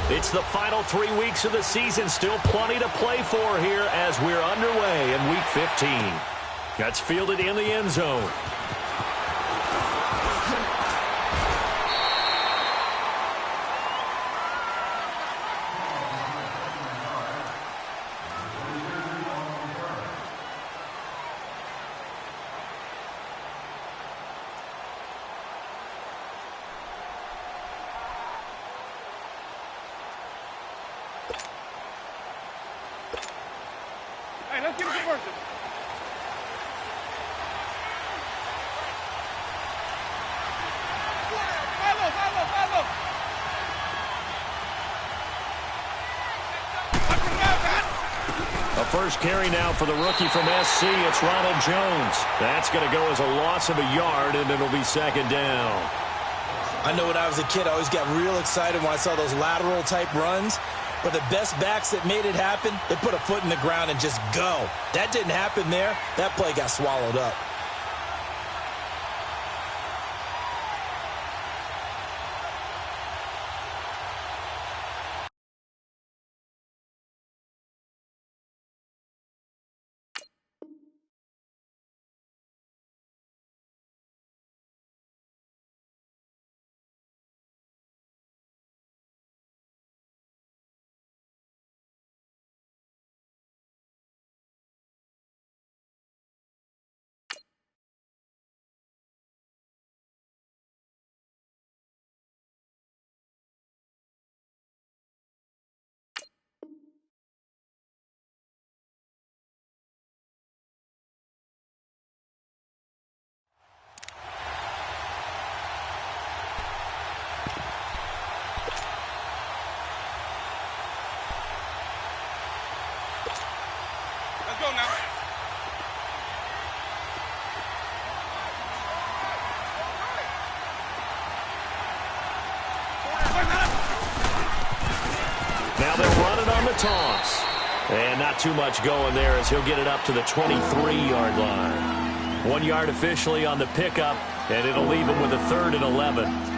It's the final 3 weeks of the season. Still plenty to play for here as we're underway in Week 15. That's fielded in the end zone. Hey, let's get a conversion. Follow. A first carry now for the rookie from SC. It's Ronald Jones. That's going to go as a loss of a yard, and it'll be second down. I know when I was a kid, I always got real excited when I saw those lateral-type runs. But the best backs that made it happen, they put a foot in the ground and just go. That didn't happen there. That play got swallowed up. Let's go now. Now they'll run it on the toss. And not too much going there as he'll get it up to the 23-yard line. 1 yard officially on the pickup, and it'll leave him with a 3rd and 11.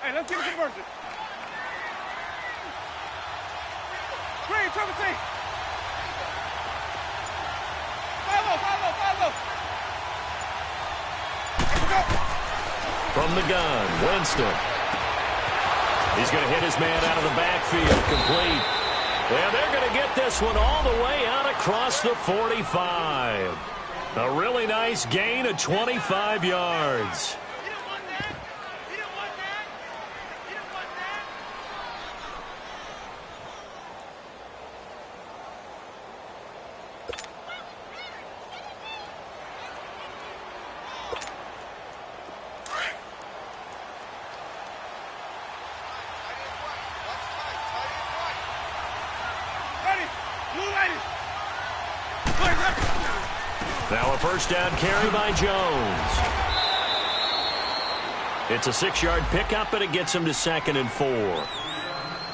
Hey, let's get a conversion. Green, Trevor C. Follow. From the gun, Winston. He's going to hit his man out of the backfield, complete. And they're going to get this one all the way out across the 45. A really nice gain of 25 yards. Now a first down carry by Jones. It's a 6-yard pickup, but it gets him to 2nd and 4.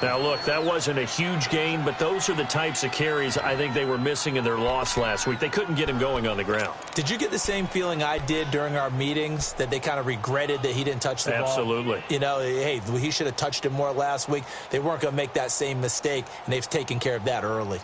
Now, look, that wasn't a huge gain, but those are the types of carries I think they were missing in their loss last week. They couldn't get him going on the ground. Did you get the same feeling I did during our meetings, that they kind of regretted that he didn't touch the ball? Absolutely. You know, hey, he should have touched it more last week. They weren't going to make that same mistake, and they've taken care of that early.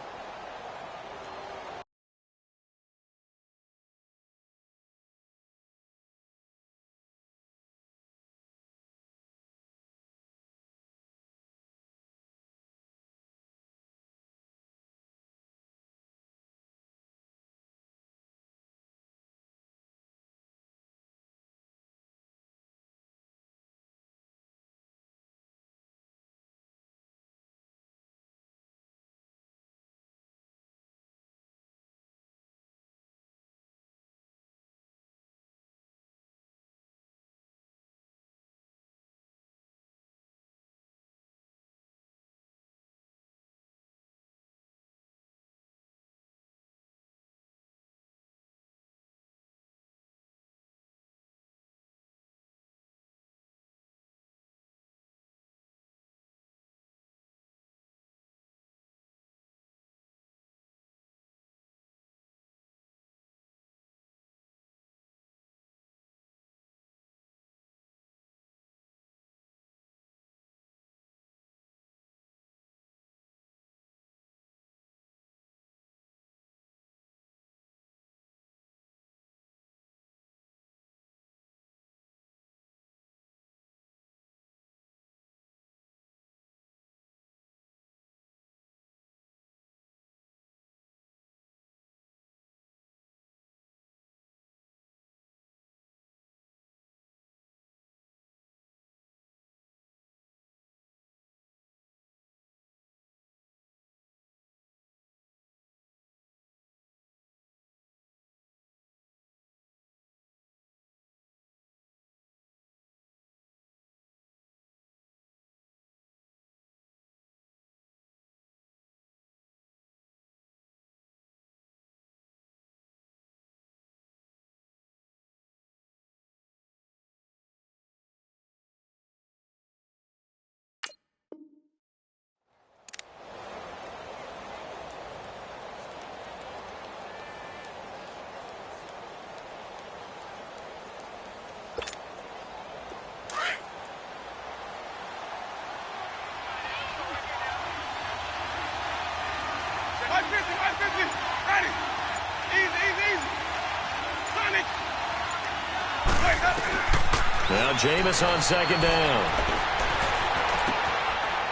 Now Jameis on second down.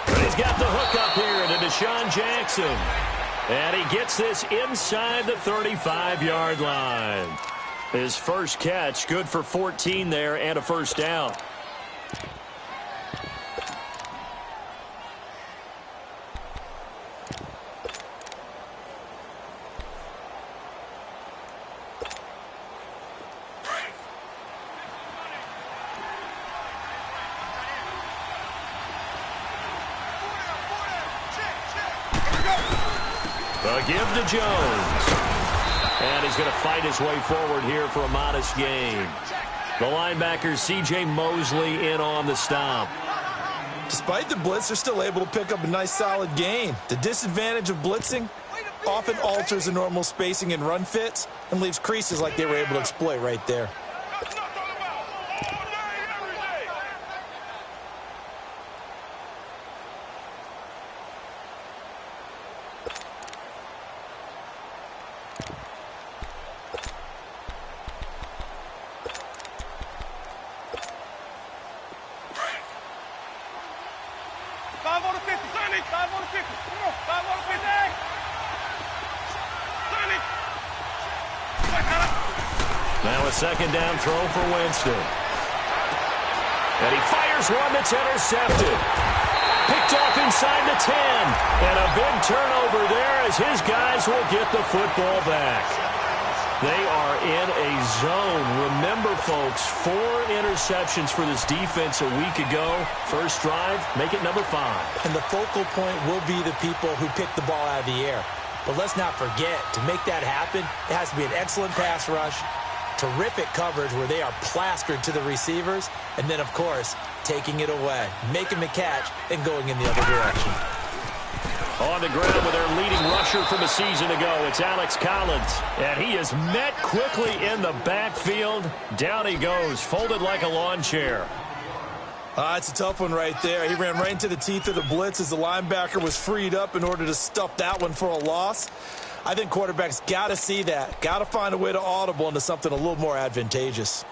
But he's got the hook up here to Deshaun Jackson. And he gets this inside the 35-yard line. His first catch, good for 14 there and a first down. A give to Jones. And he's going to fight his way forward here for a modest gain. The linebacker, C.J. Mosley, in on the stop. Despite the blitz, they're still able to pick up a nice, solid gain. The disadvantage of blitzing often alters the normal spacing and run fits and leaves creases like they were able to exploit right there. Now a second down throw for Winston. And he fires one that's intercepted. Picked off inside the 10. And a big turnover there as his guys will get the football back. They are in a zone. Remember, folks, 4 interceptions for this defense a week ago. First drive, make it number 5. And the focal point will be the people who pick the ball out of the air. But let's not forget, to make that happen, it has to be an excellent pass rush, terrific coverage where they are plastered to the receivers, and then, of course, taking it away, making the catch, and going in the other direction. On the ground with their leading rusher from a season ago, it's Alex Collins. And he is met quickly in the backfield. Down he goes, folded like a lawn chair. It's a tough one right there. He ran right into the teeth of the blitz as the linebacker was freed up in order to stuff that one for a loss. I think quarterbacks got to see that. Got to find a way to audible into something a little more advantageous.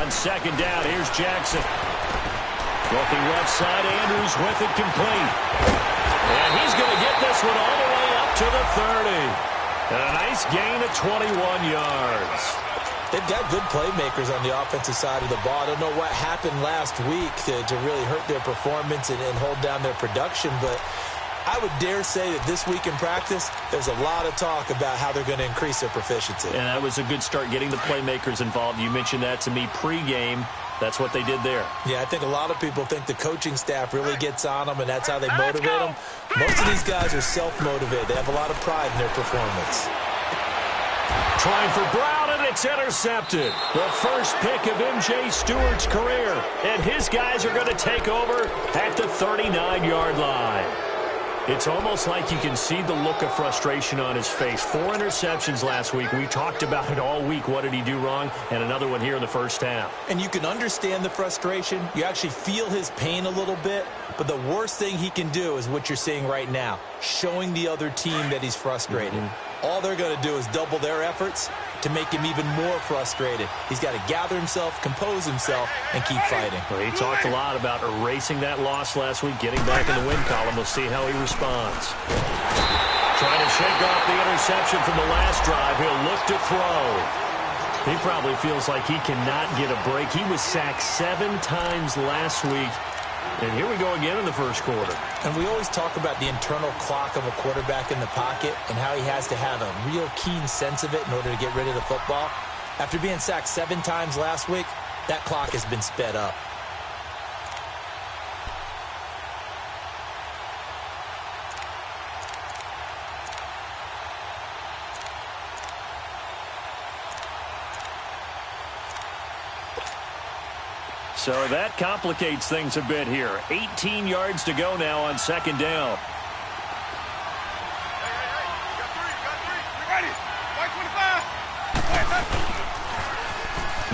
On second down, here's Jackson. Looking left side, Andrews with it complete. And he's going to get this one all the way up to the 30. And a nice gain of 21 yards. They've got good playmakers on the offensive side of the ball. I don't know what happened last week to really hurt their performance and hold down their production, but I would dare say that this week in practice, there's a lot of talk about how they're going to increase their proficiency. And that was a good start, getting the playmakers involved. You mentioned that to me pregame. That's what they did there. Yeah, I think a lot of people think the coaching staff really gets on them, and that's how they motivate them. Most of these guys are self-motivated. They have a lot of pride in their performance. Trying for Brown, and it's intercepted. The first pick of M.J. Stewart's career. And his guys are going to take over at the 39-yard line. It's almost like you can see the look of frustration on his face. 4 interceptions last week. We talked about it all week. What did he do wrong? And another one here in the first half. And you can understand the frustration. You actually feel his pain a little bit. But the worst thing he can do is what you're seeing right now, showing the other team that he's frustrated. All they're going to do is double their efforts to make him even more frustrated. He's got to gather himself, compose himself, and keep fighting. Well, he talked a lot about erasing that loss last week, getting back in the win column. We'll see how he responds. Trying to shake off the interception from the last drive. He'll look to throw. He probably feels like he cannot get a break. He was sacked 7 times last week. And here we go again in the first quarter. And we always talk about the internal clock of a quarterback in the pocket and how he has to have a real keen sense of it in order to get rid of the football. After being sacked 7 times last week, that clock has been sped up. So that complicates things a bit here. 18 yards to go now on second down.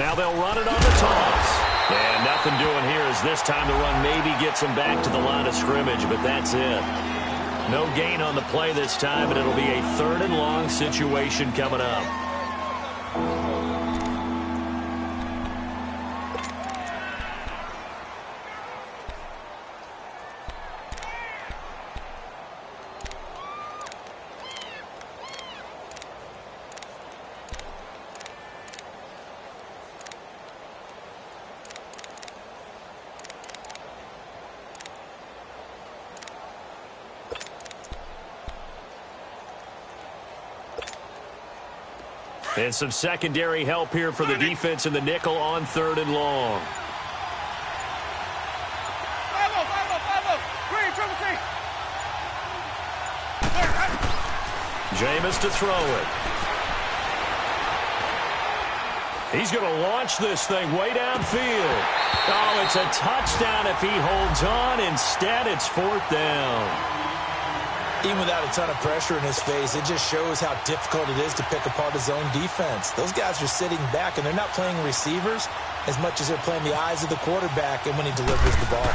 Now they'll run it on the toss. And nothing doing here as this time the run maybe gets them back to the line of scrimmage, but that's it. No gain on the play this time, and it'll be a 3rd and long situation coming up. And some secondary help here for the defense in the nickel on 3rd and long. Jameis to throw it. He's going to launch this thing way downfield. Oh, it's a touchdown if he holds on. Instead, it's 4th down. Even without a ton of pressure in his face, it just shows how difficult it is to pick apart his own defense. Those guys are sitting back, and they're not playing receivers as much as they're playing the eyes of the quarterback and when he delivers the ball.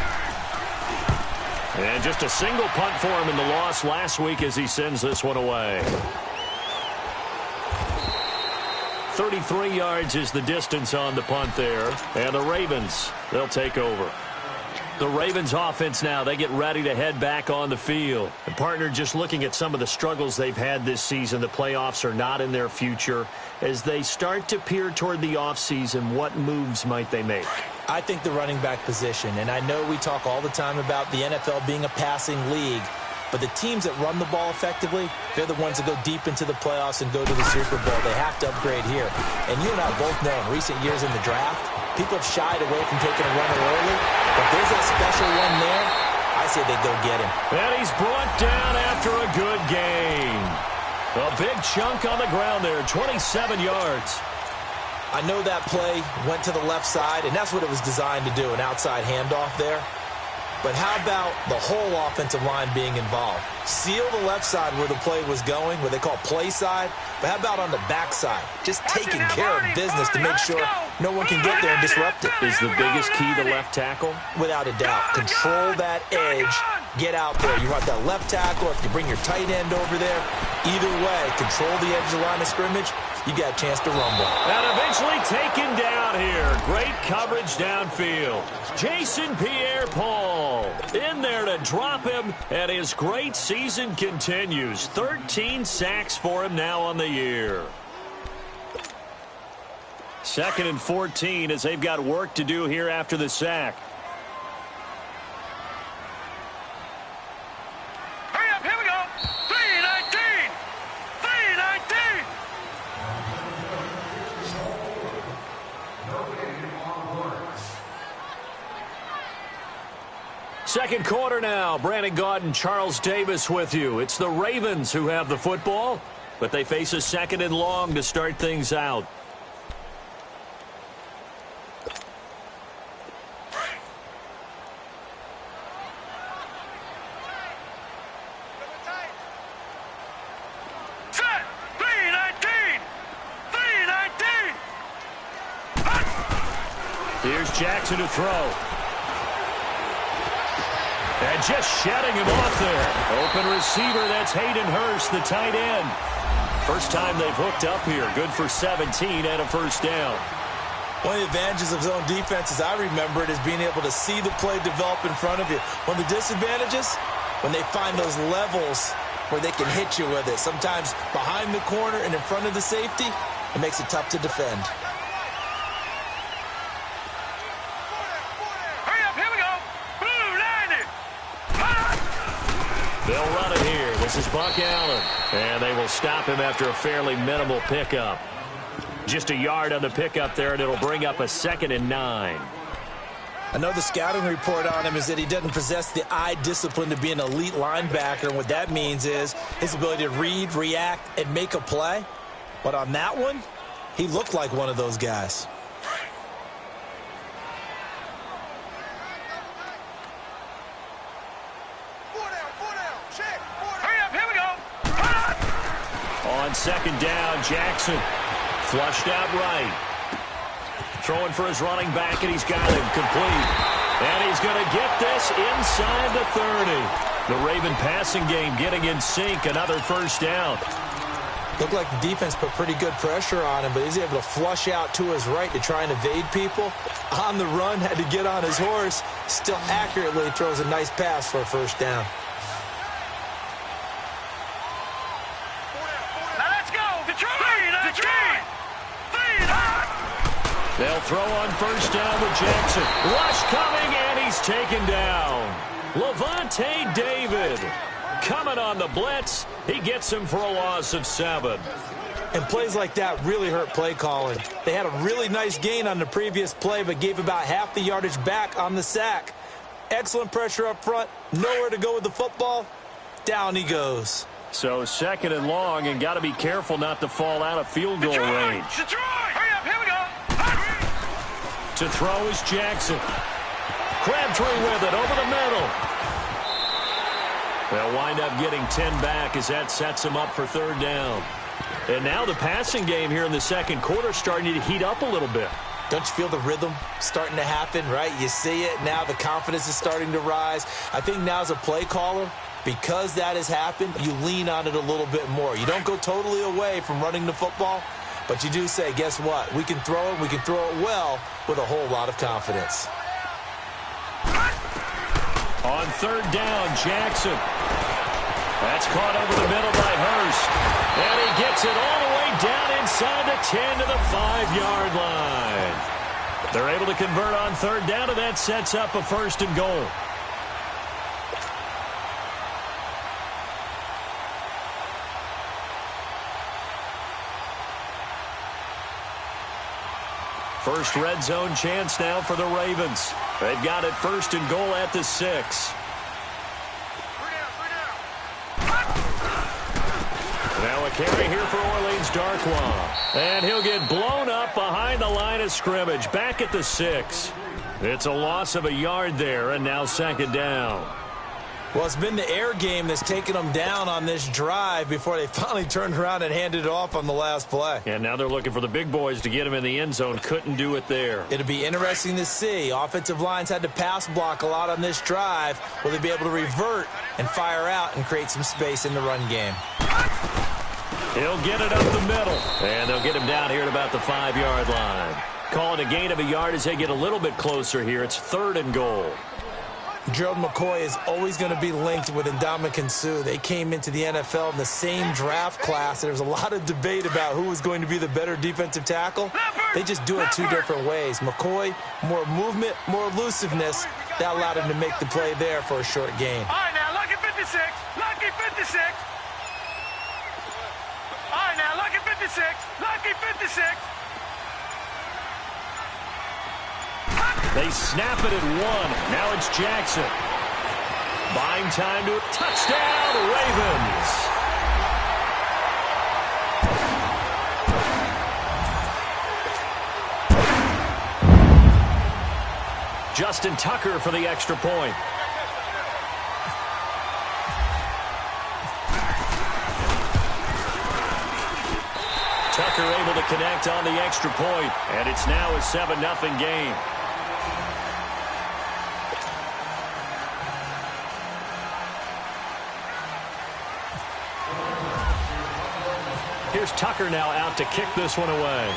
And just a single punt for him in the loss last week as he sends this one away. 33 yards is the distance on the punt there. And the Ravens, they'll take over. The Ravens offense now, they get ready to head back on the field. And partner, just looking at some of the struggles they've had this season, the playoffs are not in their future. As they start to peer toward the offseason, what moves might they make? I think the running back position, and I know we talk all the time about the NFL being a passing league, but the teams that run the ball effectively, they're the ones that go deep into the playoffs and go to the Super Bowl. They have to upgrade here. And you and I both know in recent years in the draft, people have shied away from taking a runner early, but there's that special one there. I say they go get him. And he's brought down after a good gain. A big chunk on the ground there, 27 yards. I know that play went to the left side, and that's what it was designed to do, an outside handoff there. But how about the whole offensive line being involved? Seal the left side where the play was going, what they call play side. But how about on the back side? Just taking care of business to make sure no one can get there and disrupt it. Is the biggest key the left tackle? Without a doubt. Control that edge. Get out there. You want that left tackle. If you bring your tight end over there, either way, control the edge of the line of scrimmage. You got a chance to rumble. And eventually taken down here. Great coverage downfield. Jason Pierre-Paul in there to drop him, and his great season continues. 13 sacks for him now on the year. 2nd and 14 as they've got work to do here after the sack. Hurry up, here we go. 3:19. 3:19. Second quarter now. Brandon Gaud and Charles Davis with you. It's the Ravens who have the football, but they face a 2nd and long to start things out. Here's Jackson to throw. And just shedding him off there. Open receiver, that's Hayden Hurst, the tight end. First time they've hooked up here. Good for 17 and a first down. One of the advantages of zone defense, as I remember it, is being able to see the play develop in front of you. One of the disadvantages, when they find those levels where they can hit you with it. Sometimes behind the corner and in front of the safety, it makes it tough to defend. They'll run it here. This is Buck Allen. And they will stop him after a fairly minimal pickup. Just a yard on the pickup there, and it'll bring up a 2nd and 9. I know the scouting report on him is that he doesn't possess the eye discipline to be an elite linebacker. And what that means is his ability to read, react, and make a play. But on that one, he looked like one of those guys. on second down. Jackson flushed out right. Throwing for his running back, and he's got him complete. And he's going to get this inside the 30. The Raven passing game getting in sync. Another first down. Looked like the defense put pretty good pressure on him, but he's able to flush out to his right to try and evade people. On the run, had to get on his horse. Still accurately throws a nice pass for a first down. Now let's go. Detroit. They'll throw on first down with Jackson. Rush coming, and he's taken down. Levante David coming on the blitz. He gets him for a loss of 7. And plays like that really hurt play calling. They had a really nice gain on the previous play, but gave about half the yardage back on the sack. Excellent pressure up front. Nowhere to go with the football. Down he goes. So second and long, and got to be careful not to fall out of field goal range. Detroit! Hurry up, here we go. To throw is Jackson. Crabtree with it over the middle. They'll wind up getting 10 back as that sets him up for third down. And now the passing game here in the second quarter starting to heat up a little bit. Don't you feel the rhythm starting to happen, right? You see it now. The confidence is starting to rise. I think now as a play caller, because that has happened, you lean on it a little bit more. You don't go totally away from running the football, but you do say, guess what? We can throw it. We can throw it well with a whole lot of confidence. On third down, Jackson. That's caught over the middle by Hurst. And he gets it all the way down inside the 10 to the 5-yard line. They're able to convert on third down, and that sets up a first and goal. First red zone chance now for the Ravens. They've got it first and goal at the 6. Now a carry here for Orleans Darkwa. And he'll get blown up behind the line of scrimmage. Back at the 6. It's a loss of a yard there, and now second down. Well, it's been the air game that's taken them down on this drive before they finally turned around and handed it off on the last play. And now they're looking for the big boys to get him in the end zone. Couldn't do it there. It'll be interesting to see. Offensive lines had to pass block a lot on this drive. Will they be able to revert and fire out and create some space in the run game? He'll get it up the middle. And they'll get him down here at about the 5-yard line. Calling a gain of a yard as they get a little bit closer here. It's third and goal. Gerald McCoy is always going to be linked with Ndamukong Suh. They came into the NFL in the same draft class. There was a lot of debate about who was going to be the better defensive tackle. They just do it two different ways. McCoy, more movement, more elusiveness. That allowed him to make the play there for a short gain. All right, now, lucky 56. Lucky 56. All right, now, lucky 56. Lucky 56. They snap it at 1. Now it's Jackson. Buying time to a touchdown, Ravens. Justin Tucker for the extra point. Tucker able to connect on the extra point, and it's now a 7-0 game. Here's Tucker now out to kick this one away.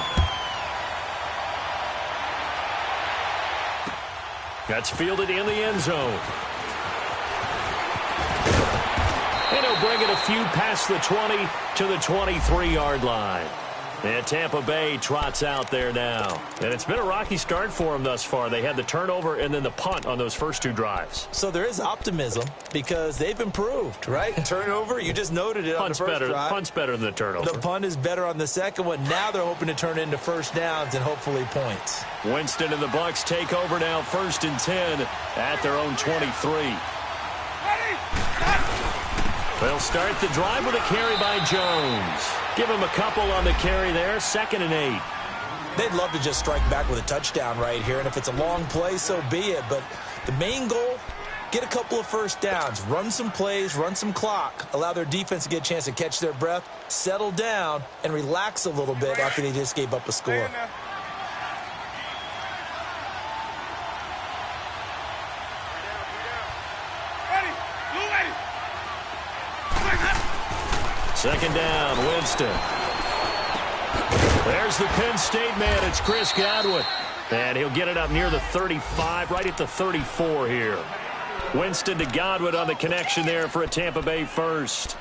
That's fielded in the end zone. And he'll bring it a few past the 20 to the 23-yard line. And Tampa Bay trots out there now. And it's been a rocky start for them thus far. They had the turnover and then the punt on those first 2 drives. So there is optimism because they've improved, right? Turnover, you just noted it on the first drive. Punt's better than the turnover. The punt is better on the second one. Now they're hoping to turn into first downs and hopefully points. Winston and the Bucs take over now, 1st and 10 at their own 23. They'll start the drive with a carry by Jones. Give him a couple on the carry there, 2nd and 8. They'd love to just strike back with a touchdown right here, and if it's a long play, so be it. But the main goal Get a couple of first downs, run some plays, run some clock, allow their defense to get a chance to catch their breath, settle down, and relax a little bit after they just gave up a score. Second down, Winston. There's the Penn State man. It's Chris Godwin. And he'll get it up near the 35, right at the 34 here. Winston to Godwin on the connection there for a Tampa Bay first.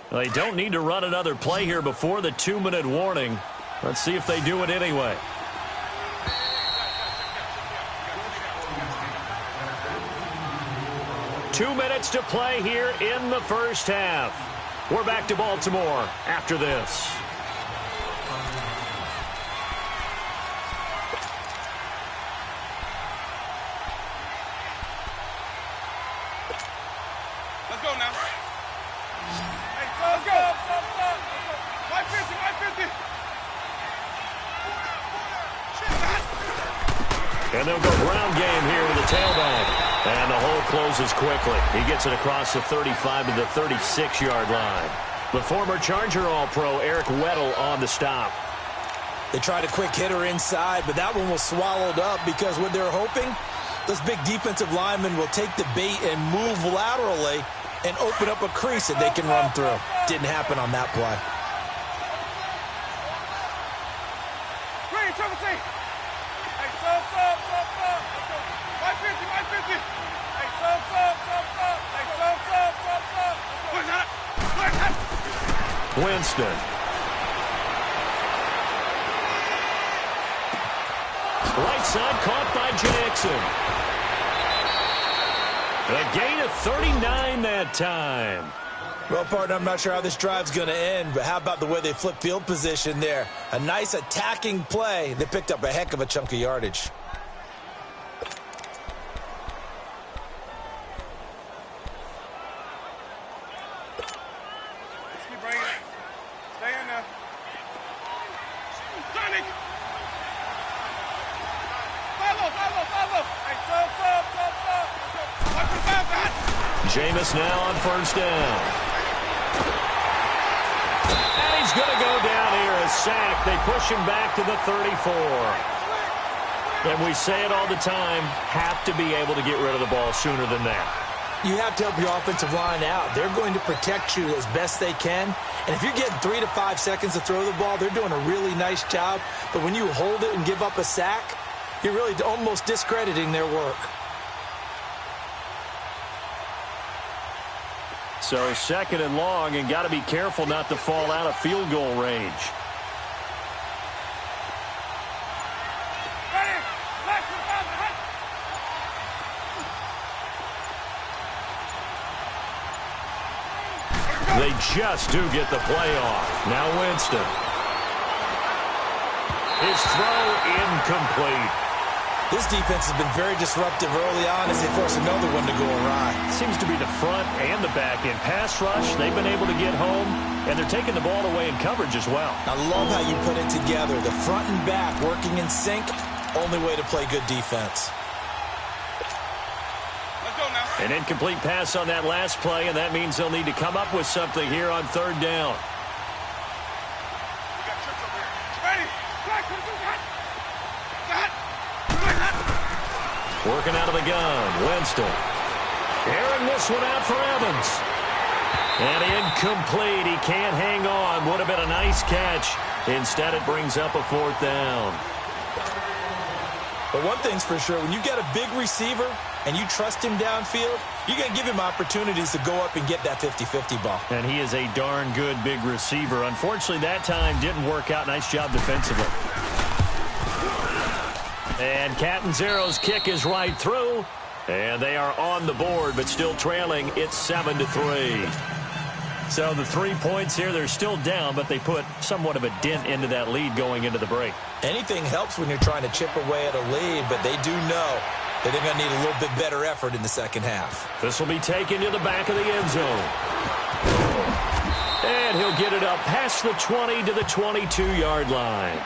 Well, they don't need to run another play here before the 2-minute warning. Let's see if they do it anyway. Two minutes to play here in the first half. We're back to Baltimore after this. Let's go now. Hey, let's go. 550. And they'll go ground game here with the tailback. And the hole closes quickly. He gets it across the 35 to the 36-yard line. The former Charger All-Pro Eric Weddle on the stop. They tried a quick hitter inside, but that one was swallowed up because what they're hoping, those big defensive linemen will take the bait and move laterally and open up a crease that they can run through. Didn't happen on that play. Green, Trevor, say. Hey, sub. 550. Hey, sub. Hey, sub. Where's that? Winston. Right side caught by Jackson. A gain of 39 that time. Well, partner, I'm not sure how this drive's going to end, but how about the way they flip field position there? A nice attacking play. They picked up a heck of a chunk of yardage. Keep bringing it. Stay in there. Sonic. Follow. Hey, sub. Watch the back. Jameis now on first down. And he's going to go down here, a sack. They push him back to the 34. And we say it all the time, have to be able to get rid of the ball sooner than that. You have to help your offensive line out. They're going to protect you as best they can. And if you're getting 3 to 5 seconds to throw the ball, they're doing a really nice job. But when you hold it and give up a sack, you're really almost discrediting their work. So second and long, and got to be careful not to fall out of field goal range. They just do get the play off. Now Winston. His throw incomplete. This defense has been very disruptive early on as they force another one to go awry. Seems to be the front and the back end. Pass rush, they've been able to get home, and they're taking the ball away in coverage as well. I love how you put it together. The front and back working in sync, only way to play good defense. Let's go now. An incomplete pass on that last play, and that means they'll need to come up with something here on third down. We got trips over here. Ready? Black, Working out of the gun, Winston. Airing this one out for Evans. And incomplete. He can't hang on. Would have been a nice catch. Instead, it brings up a fourth down. But one thing's for sure, when you get a big receiver and you trust him downfield, you're going to give him opportunities to go up and get that 50-50 ball. And he is a darn good big receiver. Unfortunately, that time didn't work out. Nice job defensively. And Catanzaro's kick is right through. And they are on the board, but still trailing. It's 7-3. So the 3 points here, they're still down, but they put somewhat of a dent into that lead going into the break. Anything helps when you're trying to chip away at a lead, but they do know that they're going to need a little bit better effort in the second half. This will be taken to the back of the end zone. And he'll get it up past the 20 to the 22-yard line.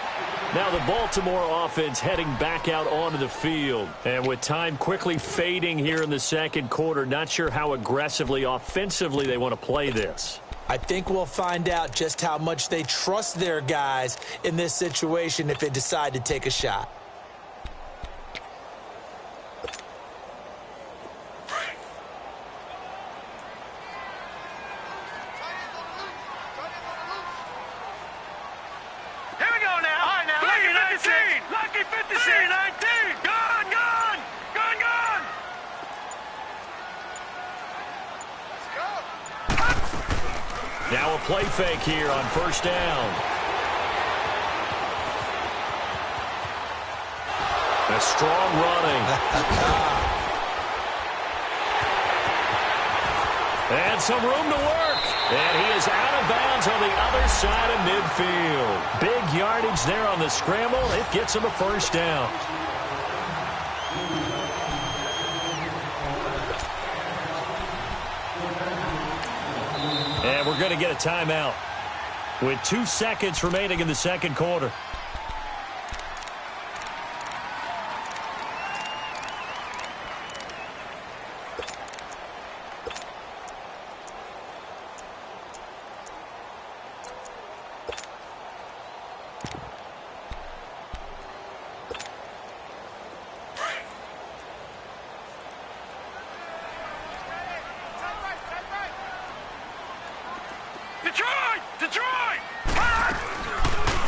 Now the Baltimore offense heading back out onto the field. And with time quickly fading here in the second quarter, not sure how aggressively, offensively they want to play this. I think we'll find out just how much they trust their guys in this situation if they decide to take a shot. Now a play fake here on first down. A strong running. And some room to work. And he is out of bounds on the other side of midfield. Big yardage there on the scramble. It gets him a first down. And we're going to get a timeout with 2 seconds remaining in the second quarter.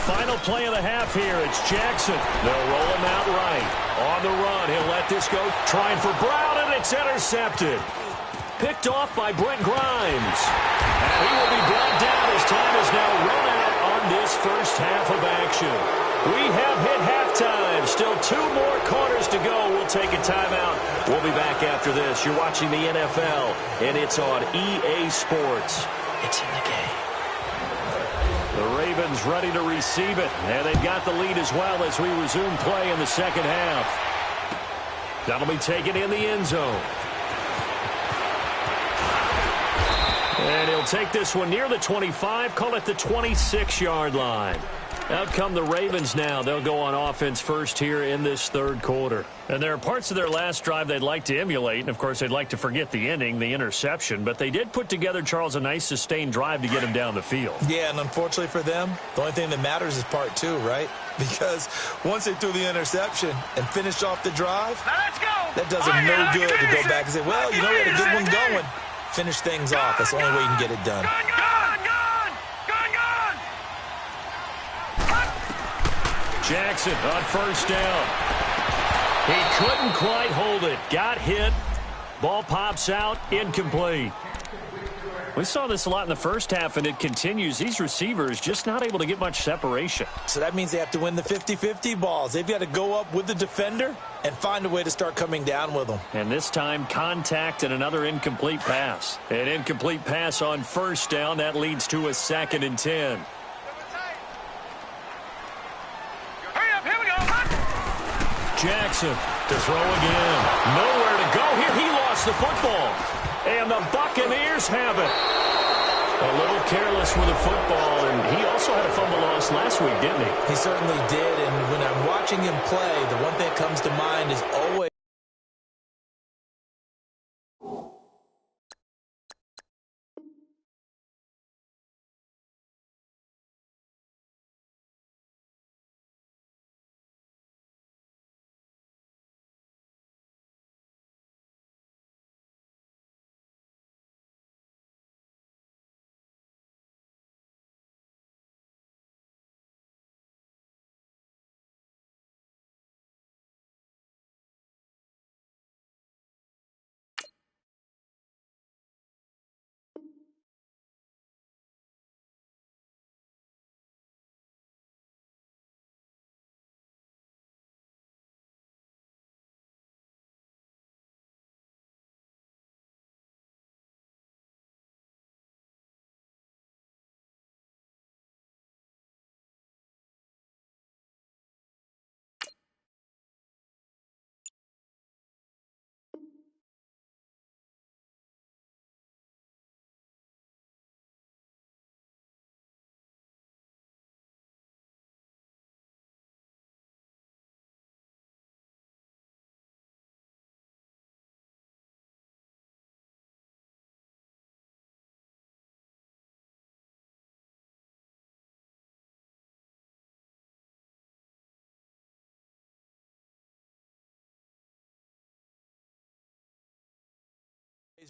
Final play of the half here. It's Jackson. They'll roll him out right. On the run, he'll let this go. Trying for Brown, and it's intercepted. Picked off by Brent Grimes. And he will be brought down as time is now run out on this first half of action. We have hit halftime. Still 2 more quarters to go. We'll take a timeout. We'll be back after this. You're watching the NFL, and it's on EA Sports. It's in the game. The Ravens ready to receive it, and they've got the lead as well as we resume play in the second half. That'll be taken in the end zone. And he'll take this one near the 25, call it the 26-yard line. Out come the Ravens now. They'll go on offense first here in this third quarter. And there are parts of their last drive they'd like to emulate. And, of course, they'd like to forget the ending, the interception. But they did put together, Charles, a nice sustained drive to get him down the field. Yeah, and unfortunately for them, the only thing that matters is part 2, right? Because once they threw the interception and finished off the drive, that does them no good to go back and say, well, you know, we had a good one going. Finish things off. That's the only way you can get it done. Jackson on first down. He couldn't quite hold it. Got hit. Ball pops out. Incomplete. We saw this a lot in the first half, and it continues. These receivers just not able to get much separation. So that means they have to win the 50-50 balls. They've got to go up with the defender and find a way to start coming down with them. And this time, contact and another incomplete pass. An incomplete pass on first down. That leads to a 2nd and 10. Jackson to throw again. Nowhere to go here. He lost the football. And the Buccaneers have it. A little careless with the football, and he also had a fumble loss last week, didn't he? He certainly did, and when I'm watching him play, the one thing that comes to mind is always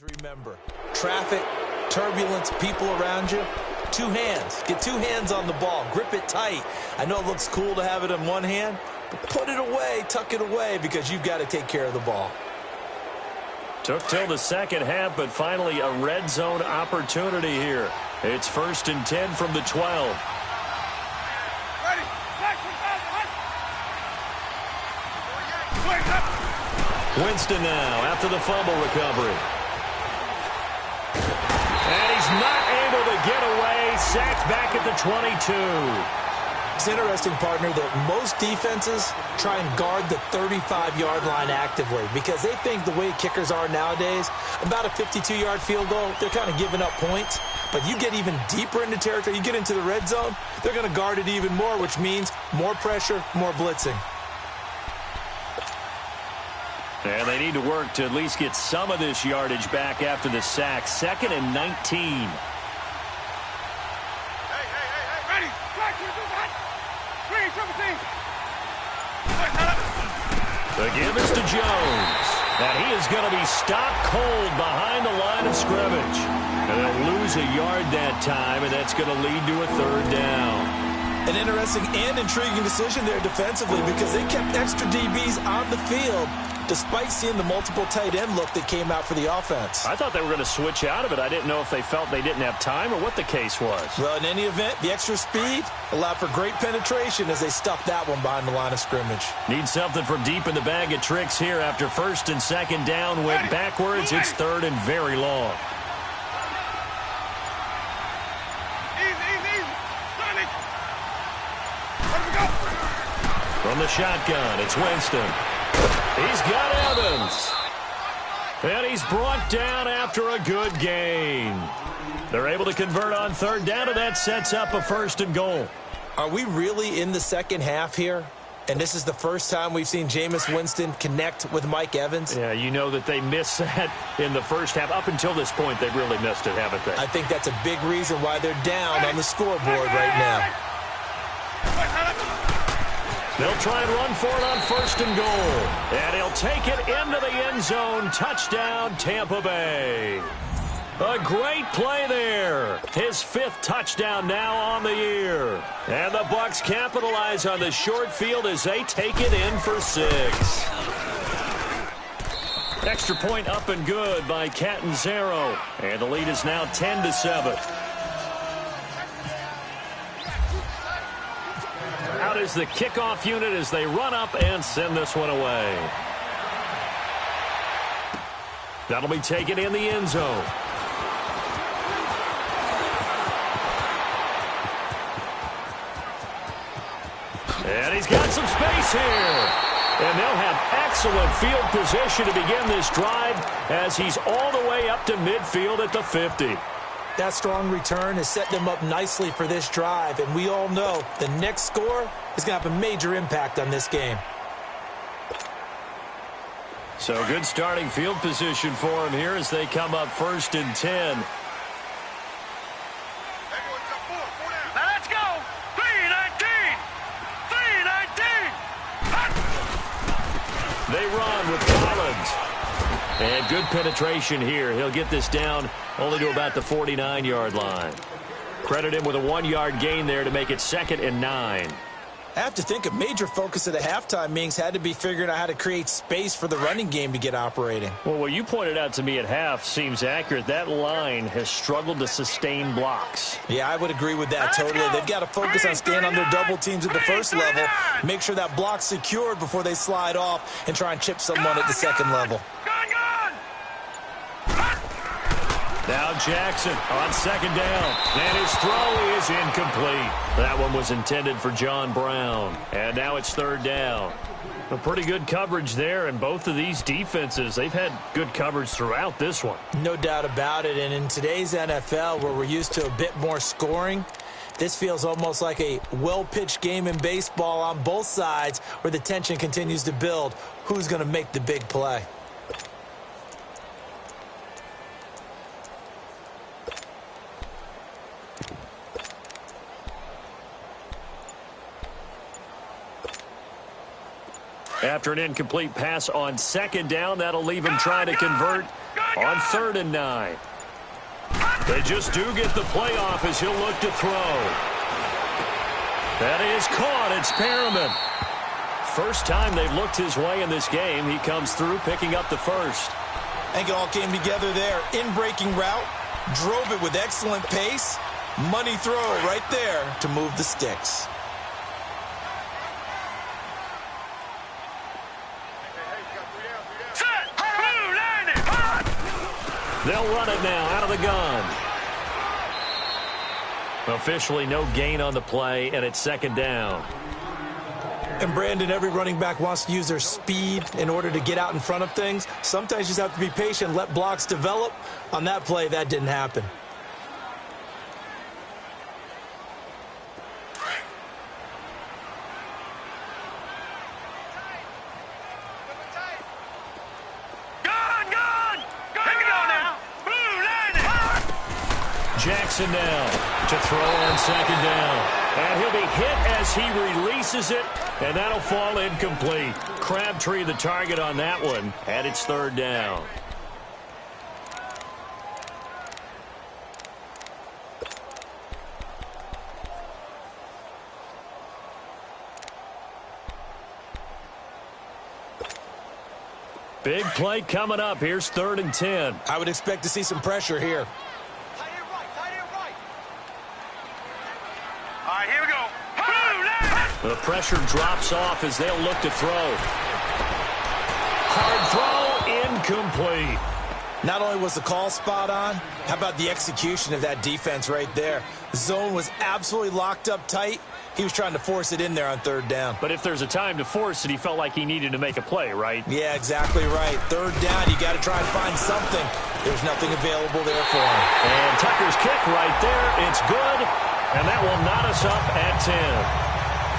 Remember, traffic, turbulence, people around you, two hands. Get two hands on the ball. Grip it tight. I know it looks cool to have it in one hand, but put it away, tuck it away, because you've got to take care of the ball. Took till the second half, but finally a red zone opportunity here. It's 1st and 10 from the 12. Winston now after the fumble recovery. And he's not able to get away. Sacked back at the 22. It's interesting, partner, that most defenses try and guard the 35-yard line actively because they think the way kickers are nowadays, about a 52-yard field goal, they're kind of giving up points. But you get even deeper into territory, you get into the red zone, they're going to guard it even more, which means more pressure, more blitzing. And they need to work to at least get some of this yardage back after the sack. 2nd and 19. The give is to Jones. And he is going to be stopped cold behind the line of scrimmage. And they'll lose a yard that time, and that's going to lead to a 3rd down. An interesting and intriguing decision there defensively because they kept extra DBs on the field despite seeing the multiple tight end look that came out for the offense. I thought they were going to switch out of it. I didn't know if they felt they didn't have time or what the case was. Well, in any event, the extra speed allowed for great penetration as they stuffed that one behind the line of scrimmage. Need something from deep in the bag of tricks here after 1st and 2nd down. Went backwards. It's 3rd and very long. From the shotgun, it's Winston. He's got Evans. And he's brought down after a good gain. They're able to convert on 3rd down, and that sets up a 1st and goal. Are we really in the second half here? And this is the first time we've seen Jameis Winston connect with Mike Evans? Yeah, you know that they missed that in the first half. Up until this point, they've really missed it, haven't they? I think that's a big reason why they're down on the scoreboard right now. They'll try and run for it on 1st and goal. And he'll take it into the end zone. Touchdown, Tampa Bay. A great play there. His 5th touchdown now on the year. And the Bucs capitalize on the short field as they take it in for 6. Extra point up and good by Catanzaro. And the lead is now 10-7. Out is the kickoff unit as they run up and send this one away. That'll be taken in the end zone. And he's got some space here. And they'll have excellent field position to begin this drive as he's all the way up to midfield at the 50. That strong return has set them up nicely for this drive, and we all know the next score is going to have a major impact on this game. So good starting field position for him here as they come up 1st and 10. Now let's go. 3-19. 3-19. They run with Collins. And good penetration here. He'll get this down only to about the 49-yard line. Credit him with a 1-yard gain there to make it 2nd and 9. I have to think a major focus of the halftime meetings had to be figuring out how to create space for the running game to get operating. Well, what you pointed out to me at half seems accurate. That line has struggled to sustain blocks. Yeah, I would agree with that totally. They've got to focus on staying on their double teams at the first level, make sure that block's secured before they slide off and try and chip someone at the second level. Now Jackson on 2nd down, and his throw is incomplete. That one was intended for John Brown, and now it's 3rd down. A pretty good coverage there, and both of these defenses, they've had good coverage throughout this one. No doubt about it, and in today's NFL, where we're used to a bit more scoring, this feels almost like a well-pitched game in baseball on both sides where the tension continues to build. Who's going to make the big play? After an incomplete pass on second down, that'll leave him trying to convert on 3rd and 9. They just do get the play off as he'll look to throw. That is caught. It's Perriman. First time they've looked his way in this game. He comes through picking up the first. I think it all came together there. In-breaking route, drove it with excellent pace. Money throw right there to move the sticks. They'll run it now out of the gun. Officially no gain on the play, and it's 2nd down. And, Brandon, every running back wants to use their speed in order to get out in front of things. Sometimes you just have to be patient, let blocks develop. On that play, that didn't happen. Jackson now to throw on 2nd down. And he'll be hit as he releases it, and that'll fall incomplete. Crabtree the target on that one, and it's 3rd down. Big play coming up. Here's 3rd and 10. I would expect to see some pressure here. The pressure drops off as they'll look to throw. Hard throw, incomplete. Not only was the call spot on, how about the execution of that defense right there? The zone was absolutely locked up tight. He was trying to force it in there on 3rd down. But if there's a time to force it, he felt like he needed to make a play, right? Yeah, exactly right. 3rd down, you got to try and find something. There's nothing available there for him. And Tucker's kick right there. It's good, and that will knot us up at 10.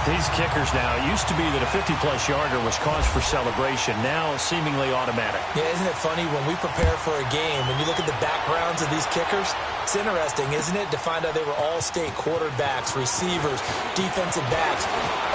These kickers now, it used to be that a 50-plus yarder was cause for celebration, now seemingly automatic. Yeah, isn't it funny when we prepare for a game, when you look at the backgrounds of these kickers, it's interesting, isn't it, to find out they were all-state quarterbacks, receivers, defensive backs,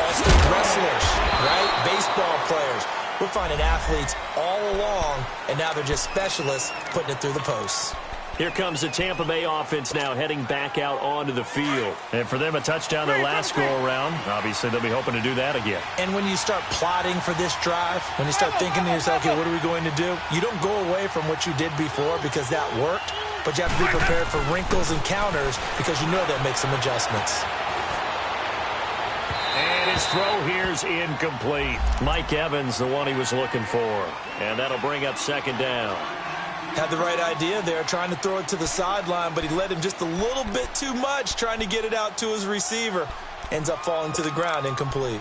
all-state wrestlers, right? Baseball players. We're finding athletes all along, and now they're just specialists putting it through the posts. Here comes the Tampa Bay offense now heading back out onto the field. And for them, a touchdown their last go-around. Obviously, they'll be hoping to do that again. And when you start plotting for this drive, when you start thinking to yourself, okay, what are we going to do? You don't go away from what you did before because that worked, but you have to be prepared for wrinkles and counters because you know they'll make some adjustments. And his throw here's incomplete. Mike Evans, the one he was looking for. And that'll bring up 2nd down. Had the right idea there, trying to throw it to the sideline, but he led him just a little bit too much, trying to get it out to his receiver. Ends up falling to the ground, incomplete.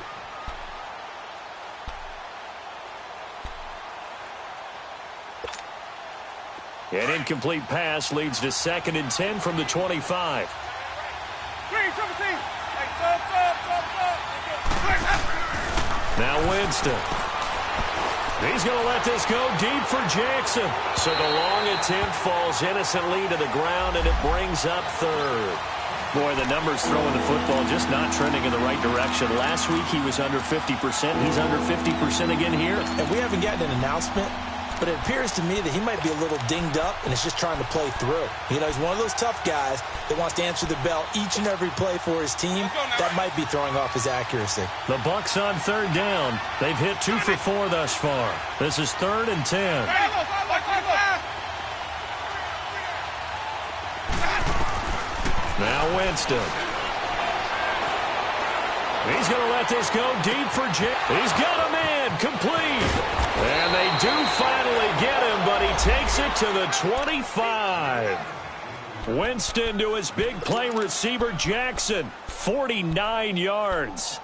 An incomplete pass leads to 2nd and 10 from the 25. Now Winston. He's going to let this go deep for Jackson. So the long attempt falls innocently to the ground, and it brings up 3rd. Boy, the numbers throwing the football just not trending in the right direction. Last week he was under 50%. He's under 50% again here. And we haven't gotten an announcement, but it appears to me that he might be a little dinged up and is just trying to play through. You know, he's one of those tough guys that wants to answer the bell each and every play for his team. That might be throwing off his accuracy. The Bucs on 3rd down. They've hit 2 for 4 thus far. This is 3rd and 10. Now Winston. He's going to let this go deep for Jay. He's got him in. Complete. And they do finally get him, but he takes it to the 25. Winston to his big play receiver, Jackson. 49 yards.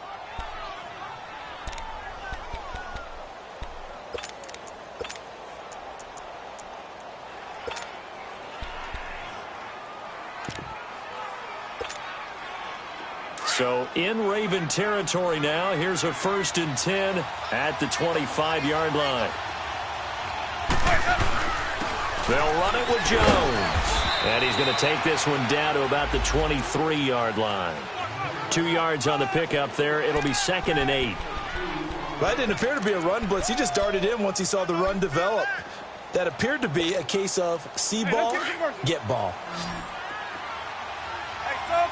So in Raven territory now. Here's a 1st and 10 at the 25-yard line. They'll run it with Jones. And he's going to take this one down to about the 23-yard line. 2 yards on the pickup there. It'll be 2nd and 8. Well, that didn't appear to be a run blitz. He just darted in once he saw the run develop. That appeared to be a case of see ball, get ball. Hey, stop.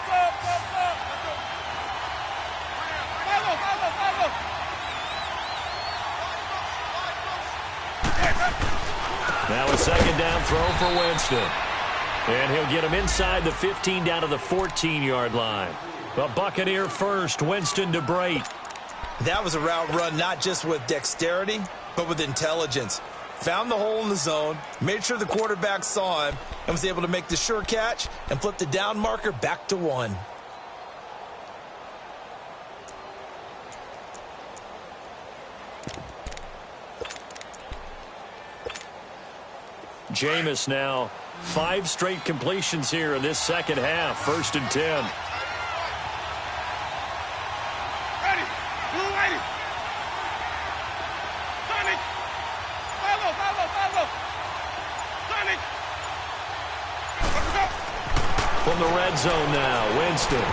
Now a second down throw for Winston. And he'll get him inside the 15 down to the 14-yard line. The Buccaneer first, Winston to Brate. That was a route run not just with dexterity, but with intelligence. Found the hole in the zone, made sure the quarterback saw him, and was able to make the sure catch and flip the down marker back to 1. Jameis now 5 straight completions here in this second half. 1st and 10. Ready. Blue ready. Sonic. Follow. Sonic. Let's go. From the red zone now, Winston.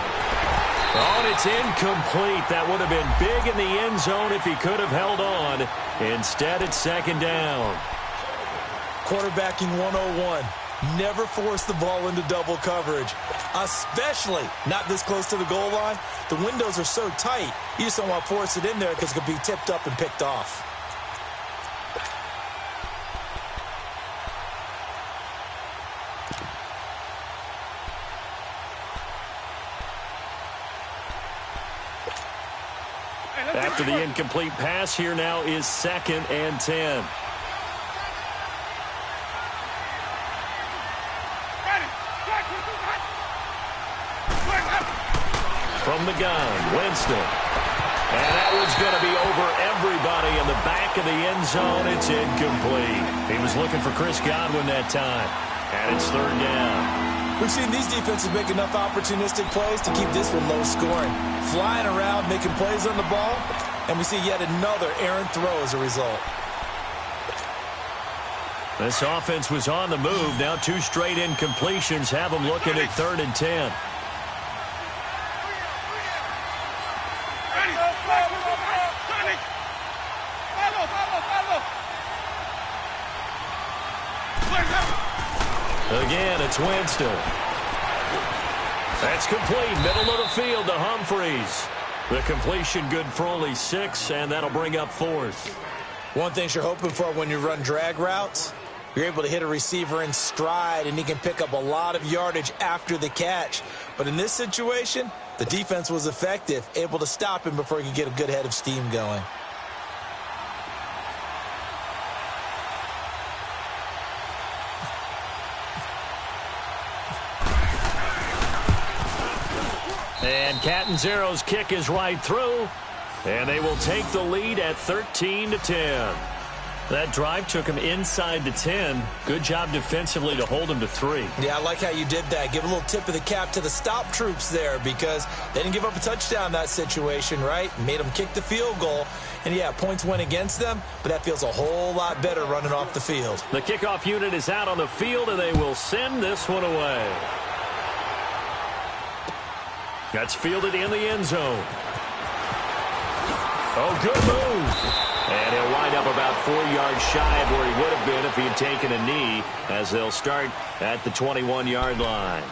Oh, and it's incomplete. That would have been big in the end zone if he could have held on. Instead, it's second down. Quarterbacking 101. Never force the ball into double coverage, especially not this close to the goal line. The windows are so tight, you just don't want to force it in there because it could be tipped up and picked off. After the incomplete pass, here now is 2nd and 10. From the gun, Winston. And that one's going to be over everybody in the back of the end zone. It's incomplete. He was looking for Chris Godwin that time. And it's 3rd down. We've seen these defenses make enough opportunistic plays to keep this one low scoring. Flying around, making plays on the ball, and we see yet another errant throw as a result. This offense was on the move. Now 2 straight incompletions have them looking at 3rd and 10. Again, it's Winston. That's complete. Middle of the field to Humphreys. The completion good for only 6, and that'll bring up 4th. One thing you're hoping for when you run drag routes, you're able to hit a receiver in stride, and he can pick up a lot of yardage after the catch. But in this situation, the defense was effective, able to stop him before he could get a good head of steam going. And Catanzaro's kick is right through, and they will take the lead at 13-10. That drive took him inside the 10. Good job defensively to hold him to 3. Yeah, I like how you did that. Give a little tip of the cap to the stop troops there because they didn't give up a touchdown in that situation, right? Made them kick the field goal. And, yeah, points went against them, but that feels a whole lot better running off the field. The kickoff unit is out on the field, and they will send this one away. That's fielded in the end zone. Oh, good move. And he'll wind up about 4 yards shy of where he would have been if he had taken a knee, as they'll start at the 21-yard line.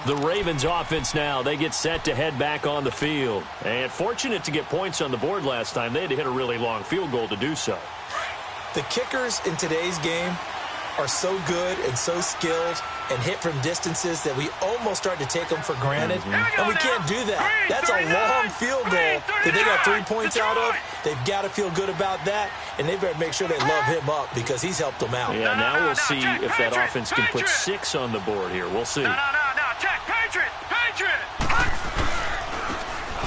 The Ravens offense now, they get set to head back on the field. And fortunate to get points on the board last time. They had to hit a really long field goal to do so. The kickers in today's game are so good and so skilled and hit from distances that we almost start to take them for granted. And we can't do that. That's a long field goal that they got 3 points out of. They've got to feel good about that, and they better make sure they love him up because he's helped them out. Yeah, now we'll see if that offense can put 6 on the board here. We'll see. No, check, Patriot.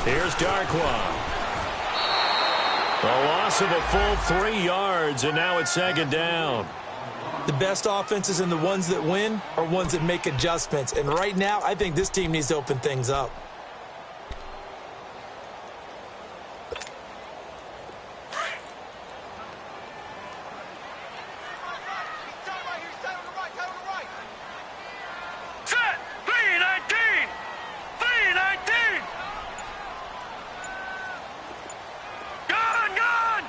Here's Darkwa. A loss of a full 3 yards, and now it's 2nd down. The best offenses and the ones that win are ones that make adjustments. And right now, I think this team needs to open things up. Set. 3-19. 3-19. Gone.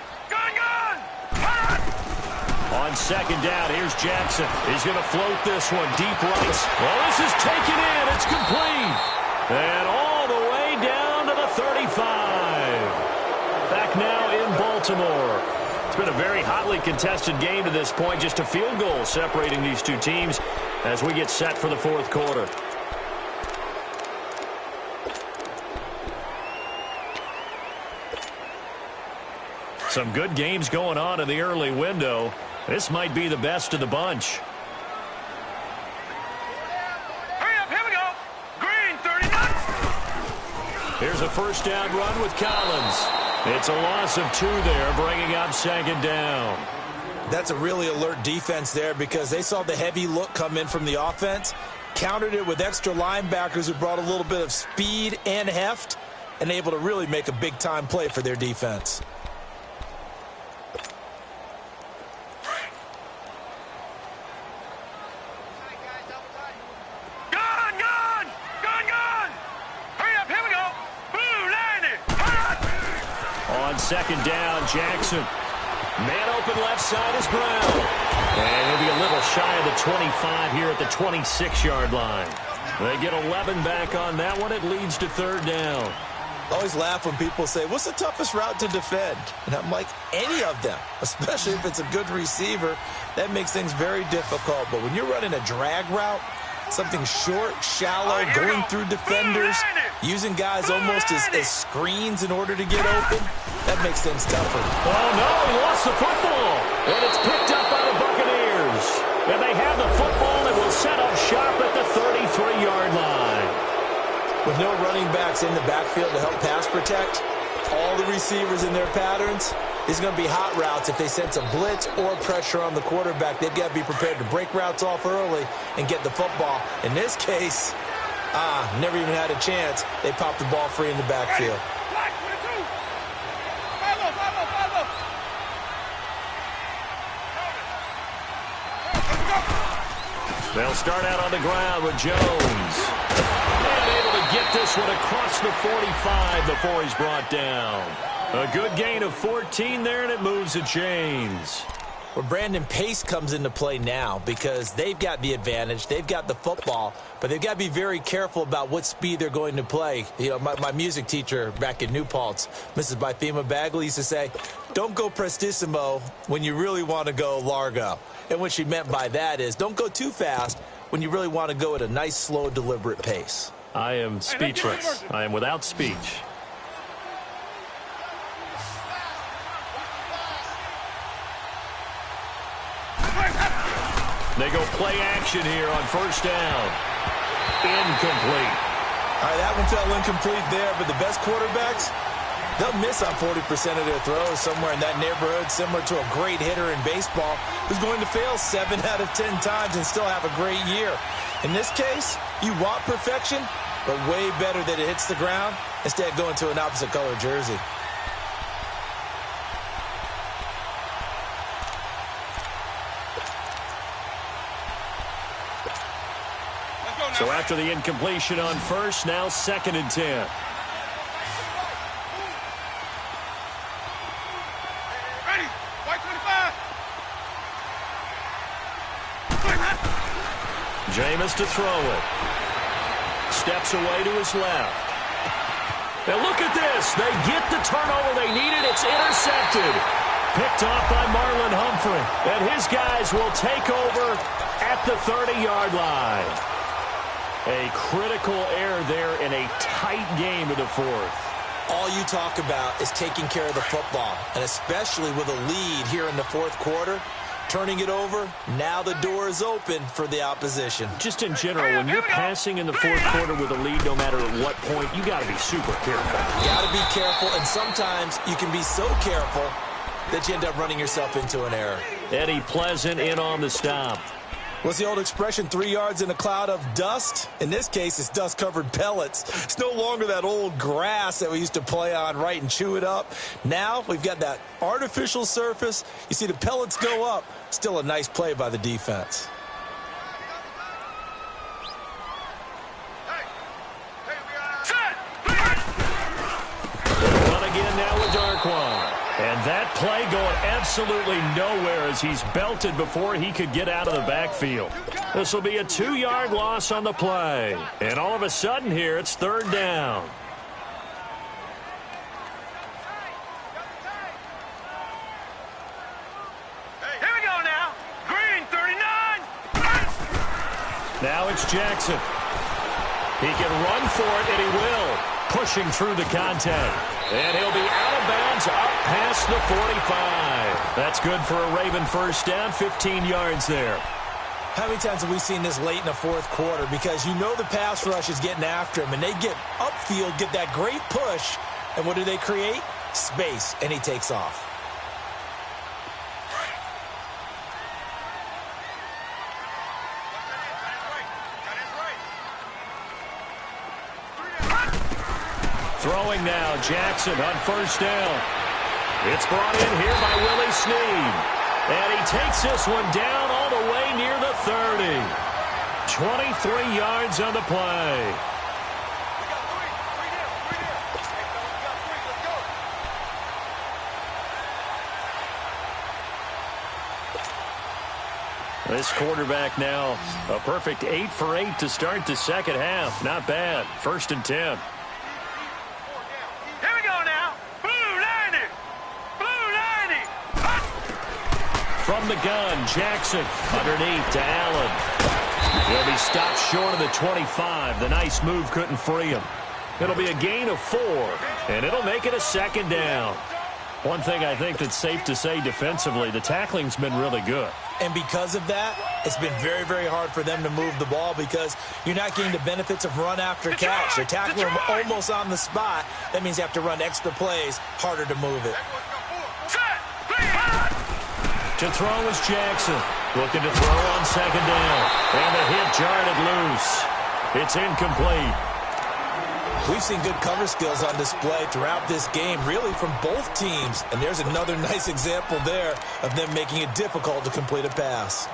on second down. Here's Jackson. He's going to float this one deep right. Well, this is taken in. It's complete. And all the way down to the 35. Back now in Baltimore. It's been a very hotly contested game to this point. Just a field goal separating these two teams as we get set for the fourth quarter. Some good games going on in the early window. This might be the best of the bunch. Hurry up, here we go. Green, 39. Here's a first down run with Collins. It's a loss of 2 there, bringing up second down. That's a really alert defense there because they saw the heavy look come in from the offense, countered it with extra linebackers who brought a little bit of speed and heft, and able to really make a big-time play for their defense. Second down, Jackson. Man open left side is Brown. And he'll be a little shy of the 25 here at the 26-yard line. They get 11 back on that one. It leads to third down. I always laugh when people say, what's the toughest route to defend? And I'm like, any of them, especially if it's a good receiver. That makes things very difficult. But when you're running a drag route, something short, shallow, going through defenders, using guys almost as screens in order to get open, that makes things tougher. Oh, no, he lost the football. And it's picked up by the Buccaneers. And they have the football and will set up shop at the 33-yard line. With no running backs in the backfield to help pass protect, all the receivers in their patterns, these are going to be hot routes. If they sense a blitz or pressure on the quarterback, they've got to be prepared to break routes off early and get the football. In this case, never even had a chance. They popped the ball free in the backfield. They'll start out on the ground with Jones. And able to get this one across the 45 before he's brought down. A good gain of 14 there, and it moves the chains. Well, Brandon, pace comes into play now because they've got the advantage. They've got the football, but they've got to be very careful about what speed they're going to play. You know, my music teacher back in New Paltz, Mrs. Bythema Bagley, used to say, don't go prestissimo when you really want to go largo. And what she meant by that is don't go too fast when you really want to go at a nice, slow, deliberate pace. I am speechless. I am without speech. They go play action here on first down. Incomplete. All right, that one fell incomplete there, but the best quarterbacks, they'll miss on 40% of their throws somewhere in that neighborhood, similar to a great hitter in baseball who's going to fail 7 out of 10 times and still have a great year. In this case, you want perfection, but way better that it hits the ground instead of going to an opposite color jersey. So after the incompletion on first, now 2nd and 10. Ready, white 25. Jameis to throw it. Steps away to his left. Now look at this. They get the turnover they needed. It's intercepted. Picked off by Marlon Humphrey. And his guys will take over at the 30-yard line. A critical error there in a tight game in the fourth. All you talk about is taking care of the football, and especially with a lead here in the fourth quarter, turning it over, now the door is open for the opposition. Just in general, when you're passing in the fourth quarter with a lead, no matter at what point, you got to be super careful. You got to be careful, and sometimes you can be so careful that you end up running yourself into an error. Eddie Pleasant in on the stop. What's the old expression, 3 yards in a cloud of dust? In this case, it's dust-covered pellets. It's no longer that old grass that we used to play on, right, and chew it up. Now we've got that artificial surface. You see the pellets go up. Still a nice play by the defense. Run again now with Darquan. And that play going absolutely nowhere as he's belted before he could get out of the backfield. This will be a 2-yard loss on the play. And all of a sudden here, it's 3rd down. Here we go now. Green, 39. Now it's Jackson. He can run for it, and he will. Pushing through the contact. And he'll be out of bounds up past the 45. That's good for a Raven first down, 15 yards there. How many times have we seen this late in the 4th quarter? Because you know the pass rush is getting after him, and they get upfield, get that great push, and what do they create? Space, and he takes off. Throwing now, Jackson on first down. It's brought in here by Willie Snead. And he takes this one down all the way near the 30. 23 yards on the play. This quarterback now, a perfect 8 for 8 to start the second half. Not bad. 1st and 10. From the gun, Jackson underneath to Allen. He'll be stopped short of the 25. The nice move couldn't free him. It'll be a gain of 4, and it'll make it a 2nd down. One thing I think that's safe to say defensively, the tackling's been really good. And because of that, it's been very, very hard for them to move the ball because you're not getting the benefits of run after catch. They're tackling him almost on the spot. That means you have to run extra plays, harder to move it. To throw is Jackson. Looking to throw on 2nd down. And the hit jarred it loose. It's incomplete. We've seen good cover skills on display throughout this game, really from both teams. And there's another nice example there of them making it difficult to complete a pass.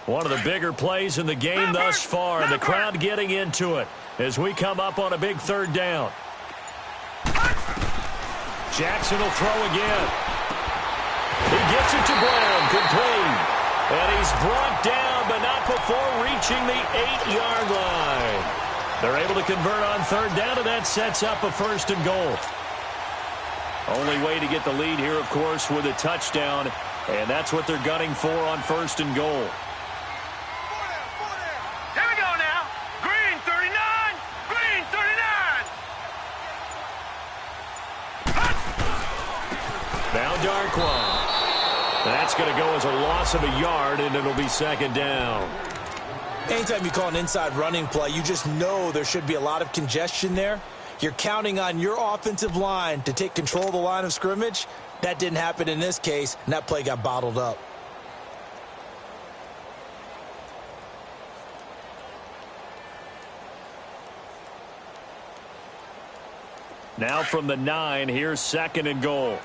One of the bigger plays in the game thus far, and the crowd getting into it as we come up on a big 3rd down. Jackson will throw again. He gets it to Brown, complete. And he's brought down, but not before reaching the 8-yard line. They're able to convert on 3rd down, and that sets up a 1st and goal. Only way to get the lead here, of course, with a touchdown, and that's what they're gunning for on 1st and goal. That's going to go as a loss of a yard, and it'll be 2nd down. Anytime you call an inside running play, you just know there should be a lot of congestion there. You're counting on your offensive line to take control of the line of scrimmage. That didn't happen in this case, and that play got bottled up. Now from the 9, here's 2nd and goal.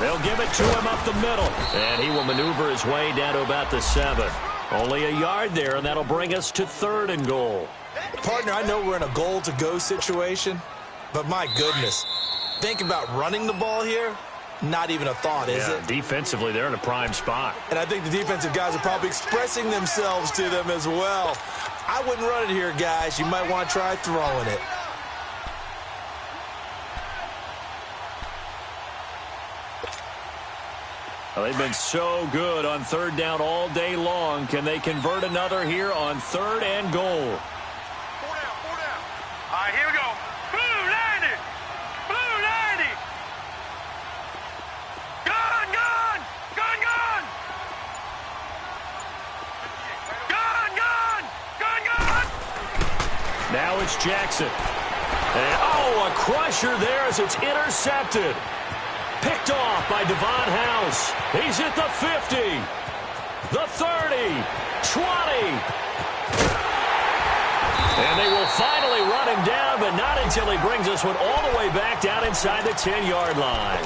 They'll give it to him up the middle. And he will maneuver his way down to about the 7. Only a yard there, and that'll bring us to 3rd and goal. Partner, I know we're in a goal-to-go situation, but my goodness. Think about running the ball here. Not even a thought, is it? Defensively, they're in a prime spot. And I think the defensive guys are probably expressing themselves to them as well. I wouldn't run it here, guys. You might want to try throwing it. Well, they've been so good on 3rd down all day long. Can they convert another here on 3rd and goal? 4 down, 4 down. All right, here we go. Blue 90. Blue 90. Gun, gun. Gun, gun. Gun, gun. Gun, gun. Now it's Jackson. And, a crusher there as it's intercepted. Picked off by Devon House. He's at the 50, the 30, 20. And they will finally run him down, but not until he brings this one all the way back down inside the 10-yard line.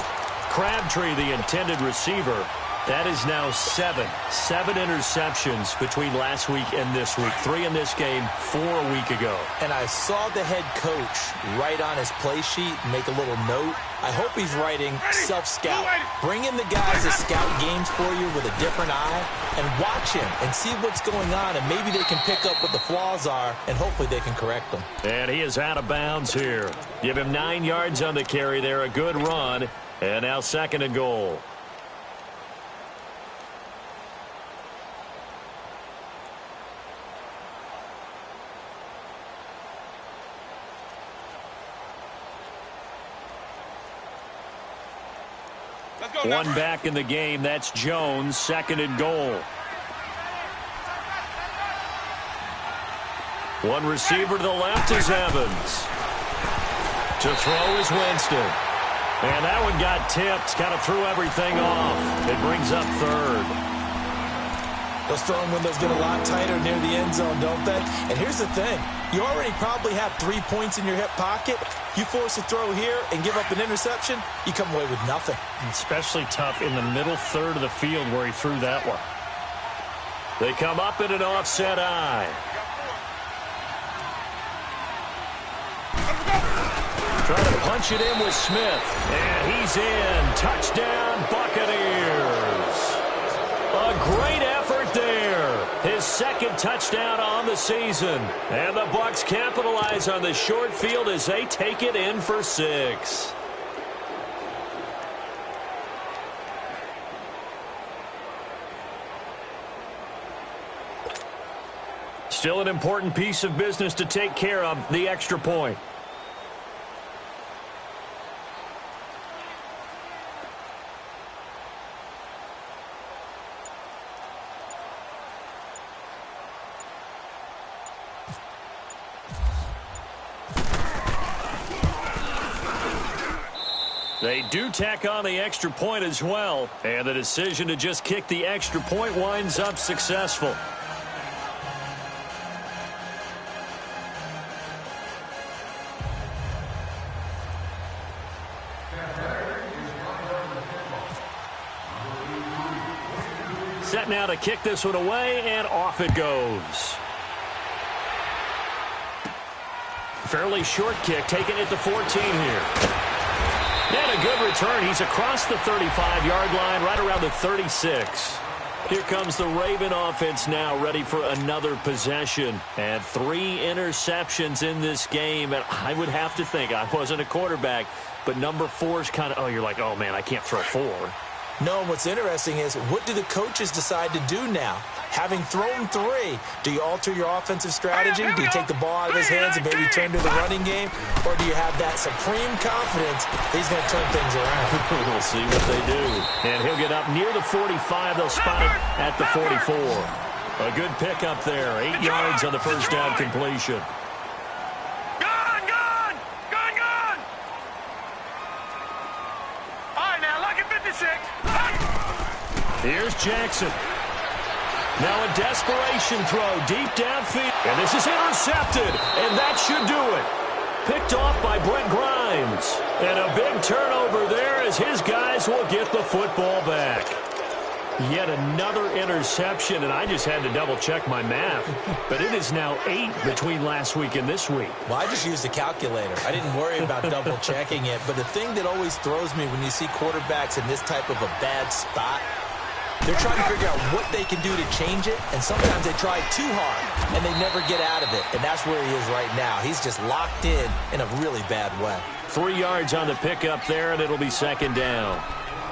Crabtree, the intended receiver. That is now seven interceptions between last week and this week. 3 in this game, 4 a week ago. And I saw the head coach write on his play sheet, make a little note. I hope he's writing self-scout. Bring in the guys to scout games for you with a different eye and watch him and see what's going on, and maybe they can pick up what the flaws are, and hopefully they can correct them. And he is out of bounds here. Give him 9 yards on the carry there, a good run, and now 2nd and goal. One back in the game. That's Jones. 2nd and goal. One receiver to the left is Evans. To throw is Winston. And that one got tipped. Kind of threw everything off. It brings up 3rd. Those throwing windows get a lot tighter near the end zone, don't they? And here's the thing. You already probably have 3 points in your hip pocket. You force a throw here and give up an interception, you come away with nothing. Especially tough in the middle third of the field where he threw that one. They come up in an offset eye. Trying to punch it in with Smith. And he's in. Touchdown, Buccaneers. A great effort there. His 2nd touchdown on the season. And the Bucs capitalize on the short field as they take it in for 6. Still an important piece of business to take care of, the extra point. They do tack on the extra point as well, and the decision to just kick the extra point winds up successful. Set now to kick this one away, and off it goes. Fairly short kick, taking it to 14 here. And a good return. He's across the 35-yard line, right around the 36. Here comes the Raven offense now, ready for another possession. And 3 interceptions in this game. And I would have to think, I wasn't a quarterback, but number 4 is kind of, oh, you're like, oh, man, I can't throw 4. No, and what's interesting is, what do the coaches decide to do now? Having thrown 3, do you alter your offensive strategy? Do you take the ball out of his hands and maybe turn to the running game? Or do you have that supreme confidence he's going to turn things around? We'll see what they do. And he'll get up near the 45. They'll spot it at the 44. A good pickup there. 8 yards on the first down completion. Gone! All right, now, lucky 56. Here's Jackson. Now a desperation throw deep downfield. And this is intercepted. And that should do it. Picked off by Brent Grimes. And a big turnover there as his guys will get the football back. Yet another interception, and I just had to double-check my math. But it is now 8 between last week and this week. Well, I just used a calculator. I didn't worry about double-checking it. But the thing that always throws me when you see quarterbacks in this type of a bad spot, they're trying to figure out what they can do to change it, and sometimes they try too hard, and they never get out of it. And that's where he is right now. He's just locked in a really bad way. 3 yards on the pickup there, and it'll be 2nd down.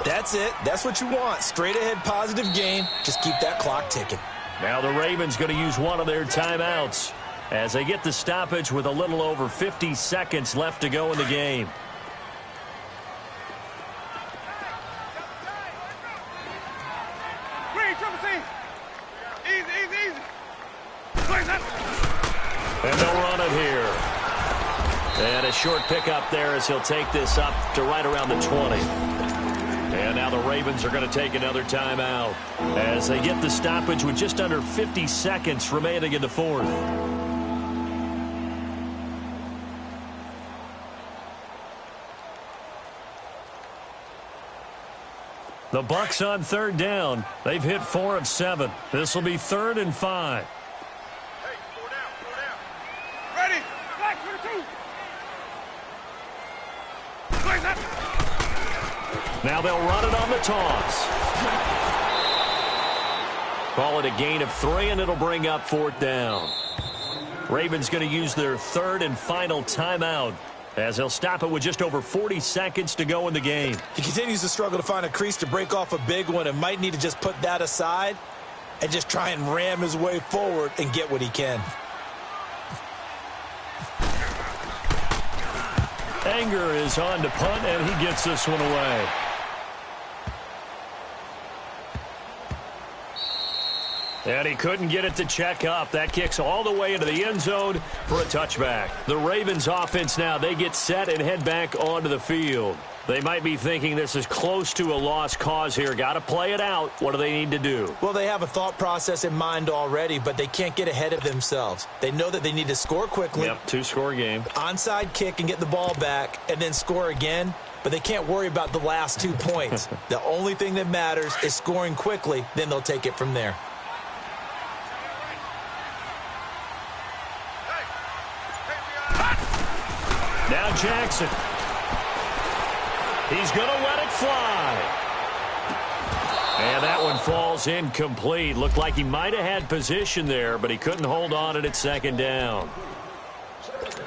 That's it. That's what you want. Straight ahead positive game. Just keep that clock ticking. Now the Ravens going to use one of their timeouts as they get the stoppage with a little over 50 seconds left to go in the game. And they'll run it here. And a short pickup there as he'll take this up to right around the 20. And now the Ravens are going to take another timeout as they get the stoppage with just under 50 seconds remaining in the fourth. The Bucs on third down. They've hit 4 of 7. This will be 3rd and 5. Hey, 4 down, 4 down. Ready? Flag 22. Now they'll run it on the toss. Call it a gain of 3, and it'll bring up 4th down. Ravens going to use their 3rd and final timeout, as they'll stop it with just over 40 seconds to go in the game. He continues to struggle to find a crease to break off a big one and might need to just put that aside and just try and ram his way forward and get what he can. Anger is on to punt, and he gets this one away. And he couldn't get it to check up. That kicks all the way into the end zone for a touchback. The Ravens offense now, they get set and head back onto the field. They might be thinking this is close to a lost cause here. Got to play it out. What do they need to do? Well, they have a thought process in mind already, but they can't get ahead of themselves. They know that they need to score quickly. Yep, 2-score game. Onside kick and get the ball back and then score again. But they can't worry about the last 2 points. The only thing that matters is scoring quickly. Then they'll take it from there. Now Jackson. He's going to let it fly. And that one falls incomplete. Looked like he might have had position there, but he couldn't hold on at 2nd down.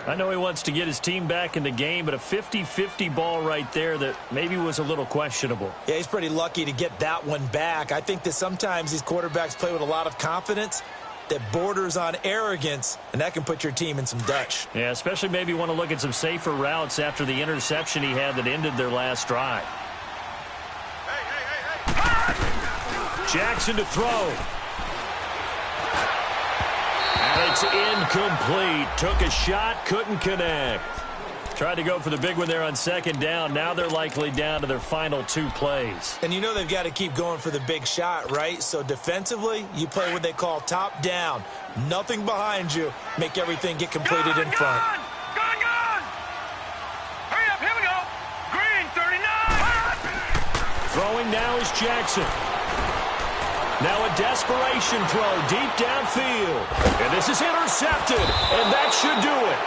I know he wants to get his team back in the game, but a 50-50 ball right there that maybe was a little questionable. Yeah, he's pretty lucky to get that one back. I think that sometimes these quarterbacks play with a lot of confidence that borders on arrogance, and that can put your team in some Dutch. Yeah, especially maybe want to look at some safer routes after the interception he had that ended their last drive. Hey. Jackson to throw. And it's incomplete. Took a shot, couldn't connect. Tried to go for the big one there on 2nd down. Now they're likely down to their final 2 plays. And you know they've got to keep going for the big shot, right? So defensively, you play what they call top down. Nothing behind you. Make everything get completed in front. Gun! Hurry up, here we go. Green, 39. Throwing now is Jackson. Now a desperation throw deep downfield. And this is intercepted, and that should do it.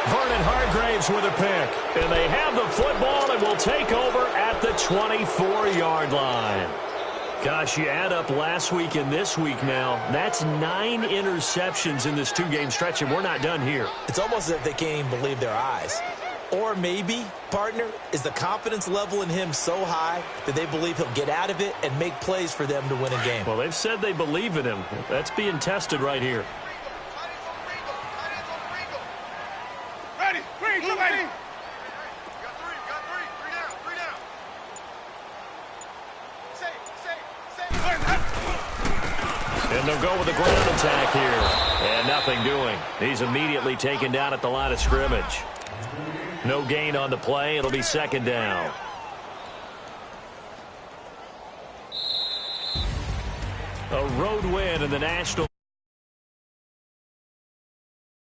Vernon Hargreaves with a pick. And they have the football and will take over at the 24-yard line. Gosh, you add up last week and this week now, that's 9 interceptions in this 2-game stretch, and we're not done here. It's almost as if they can't even believe their eyes. Or maybe, partner, is the confidence level in him so high that they believe he'll get out of it and make plays for them to win a game. Well, they've said they believe in him. That's being tested right here. Ready, Green, come ready. And they'll go with a ground attack here. And nothing doing. He's immediately taken down at the line of scrimmage. No gain on the play. It'll be 2nd down. A road win in the National